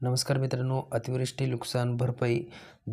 नमस्कार मित्रांनो, अतिवृष्टी नुकसान भरपाई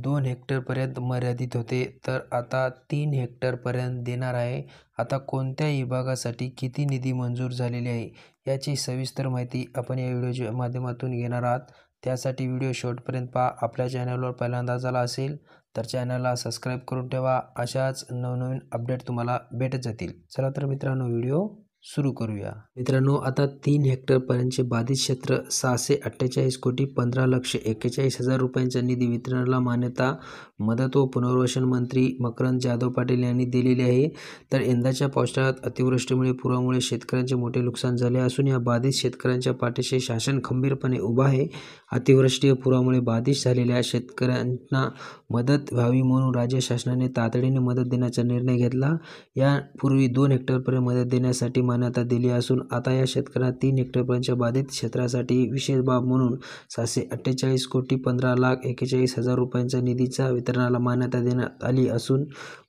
2 हेक्टरपर्यंत मर्यादित होते, तर आता 3 हेक्टरपर्यंत देणार आहे. आता कोणत्या विभागासाठी किती निधी मंजूर झालेली आहे याची सविस्तर माहिती आपण या व्हिडिओच्या माध्यमातून घेणार आहात. त्यासाठी व्हिडिओ शेवटपर्यंत पहा. आपल्या चॅनलवर पहिल्यांदा झाला असेल तर चॅनलला सबस्क्राईब करून ठेवा. अशाच नवनवीन अपडेट तुम्हाला भेटत जातील. चला तर मित्रांनो, व्हिडिओ सुरू करूया. मित्रांनो, आता 3 हेक्टरपर्यंतचे बाधित क्षेत्र 648,15,41,041 रुपयांच्या निधी वितरणाला मान्यता मदत व पुनर्वसन मंत्री मकरंद जाधव पाटील यांनी दिलेली आहे. तर यंदाच्या पावसाळ्यात अतिवृष्टीमुळे पुरामुळे शेतकऱ्यांचे मोठे नुकसान झाले असून या बाधित शेतकऱ्यांच्या पाठीशी शासन खंबीरपणे उभा आहे. अतिवृष्टी व पुरामुळे बाधित झालेल्या शेतकऱ्यांना मदत व्हावी म्हणून राज्य शासनाने तातडीने मदत देण्याचा निर्णय घेतला. यापूर्वी 2 हेक्टरपर्यंत मदत देण्यासाठी मान्यता दिली असून आता या शेतकऱ्यांना 3 हेक्टरपर्यंतच्या बाधित क्षेत्रासाठी विशेष बाब म्हणून 648,15,41,000 रुपयांच्या निधीच्या वितरणाला मान्यता देण्यात आली असून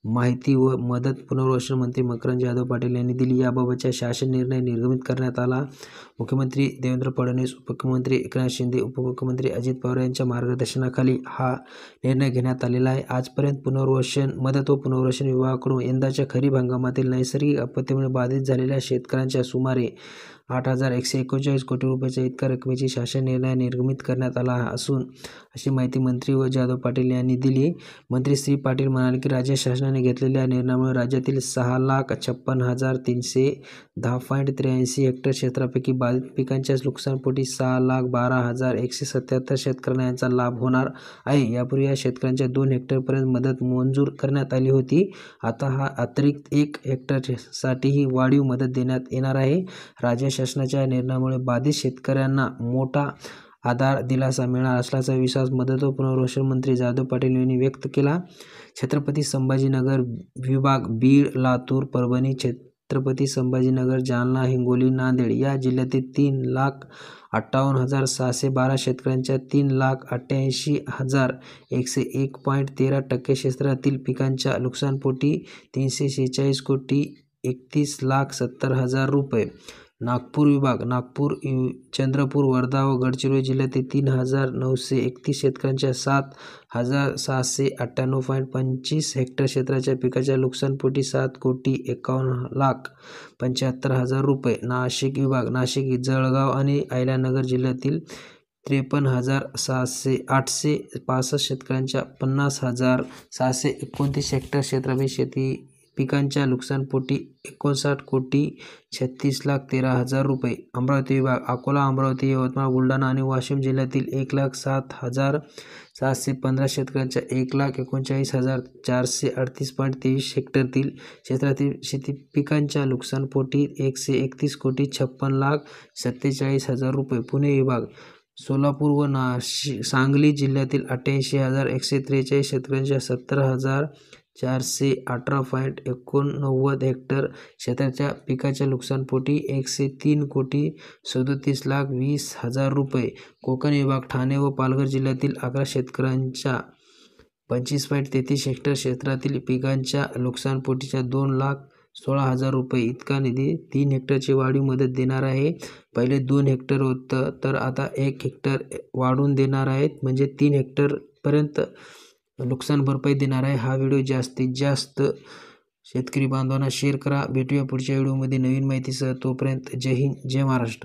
माहिती व मदत पुनर्वसन मंत्री मकरंद जाधव पाटील यांनी दिली. याबाबतचा शासन निर्णय निर्गमित करण्यात आला. मुख्यमंत्री देवेंद्र फडणवीस, उपमुख्यमंत्री एकनाथ शिंदे, उपमुख्यमंत्री अजित पवार यांच्या मार्गदर्शनाखाली हा निर्णय घेण्यात आलेला आहे. आजपर्यंत मदत व पुनर्वसन विभागाकडून यंदाच्या खरीप हंगामातील नैसर्गिक आपत्तीमुळे बाधित झालेल्या शेतकऱ्यांच्या सुमारे 8,139 कोटी रुपयांच्या इतक्या रकमेची शासन निर्णय निर्गमित करण्यात आला असून अशी माहिती मंत्री व जाधव पाटील यांनी दिली. मंत्री श्री पाटील म्हणाले की राज्य शासनाने घेतलेल्या निर्णयामुळे राज्यातील 6,56,1010.83 हेक्टर क्षेत्रापैकी बाधित पिकांच्या नुकसानपोटी 6,12,177 शेतकऱ्यांना यांचा लाभ होणार आहे. यापूर्वी या शेतकऱ्यांच्या 2 हेक्टरपर्यंत मदत मंजूर करण्यात आली होती. आता हा अतिरिक्त 1 हेक्टरसाठीही वाढीव मदत देण्यात येणार आहे. राज्य शासनाच्या निर्णयामुळे बाधित शेतकऱ्यांना मोठा दिलासा मिळणार असल्याचा विश्वास मदत व पुनर्वसन मंत्री जाधव पाटील यांनी व्यक्त केला. छत्रपती संभाजीनगर विभाग बीड, लातूर, परभणी, छत्रपती संभाजीनगर, जालना, हिंगोली, नांदेड या जिल्ह्यातील 3,58,612 शेतकऱ्यांच्या 3,88,101.13% क्षेत्रातील पिकांच्या नुकसानपोटी 346,31,70,000 रुपये. नागपूर विभाग नागपूर, चंद्रपूर, वर्धा व गडचिरोली जिल्ह्यातील 3,931 शेतकऱ्यांच्या 7,698.25 हेक्टर क्षेत्राच्या पिकाच्या नुकसानपोटी 7,51,75,000 रुपये. नाशिक विभाग नाशिक, जळगाव आणि अहिल्यानगर जिल्ह्यातील 53,865 शेतकऱ्यांच्या 50,629 हेक्टर क्षेत्रातील शेती पिकांच्या नुकसानपोटी 59,36,13,000 रुपये. अमरावती विभाग अकोला, अमरावती, यवतमाळ, बुलढाणा आणि वाशिम जिल्ह्यातील 1,07,715 शेतकऱ्यांच्या 1,39,438.23 हेक्टरतील क्षेत्रातील शेती पिकांच्या नुकसानपोटी 131,56,47,000 रुपये. पुणे विभाग सोलापूर व सांगली जिल्ह्यातील 88,143 शेतकऱ्यांच्या 70,418.89 हेक्टर क्षेत्राच्या पिकाच्या नुकसानपोटी 103,37,20,000 रुपये. कोकण विभाग ठाणे व पालघर जिल्ह्यातील 11 शेतकऱ्यांच्या 25.33 हेक्टर क्षेत्रातील पिकांच्या नुकसानपोटीच्या 2,16,000 रुपये इतका निधी 3 हेक्टरची वाढीव मदत देणार आहे. पहिले 2 हेक्टर होतं तर आता 1 हेक्टर वाढवून देणार आहेत, म्हणजे 3 हेक्टरपर्यंत नुकसान भरपाई देणार आहे. हा व्हिडिओ जास्तीत जास्त शेतकरी बांधवांना शेअर करा. भेटूया पुढच्या व्हिडिओमध्ये नवीन माहितीसह. तोपर्यंत जय हिंद, जय महाराष्ट्र.